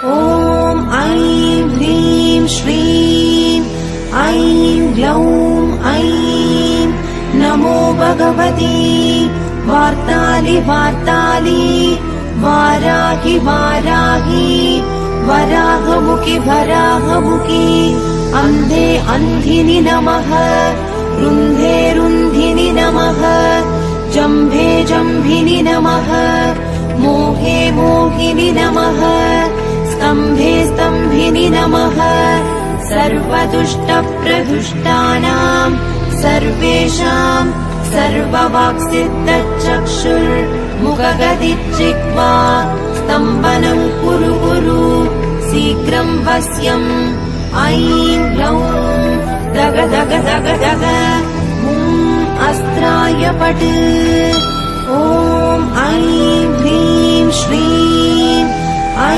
ॐ ऐं ह्रीं श्रीं ऐं ग्लौं ऐं नमो भगवती वार्तालि वार्तालि वाराहि वाराहि वराहमुखि वराहमुखि अन्धे अन्धिनि नमः रुन्धे रुन्धिनि नमः जम्भे जम्भिनि नमः मोहे मोहिनि नमः स्तम्भे स्तम्भिनि नमः सर्वदुष्टप्रदुष्टानां सर्वेषां सर्ववाक्सिद्धचक्षुर्मुखगदिच्चिक्वा स्तम्भनं कुरु कुरु शीघ्रं वश्यम् ऐं ग्लौं दग दग दग दग अस्त्राय पट् ॐ ऐं ह्रीं श्रीं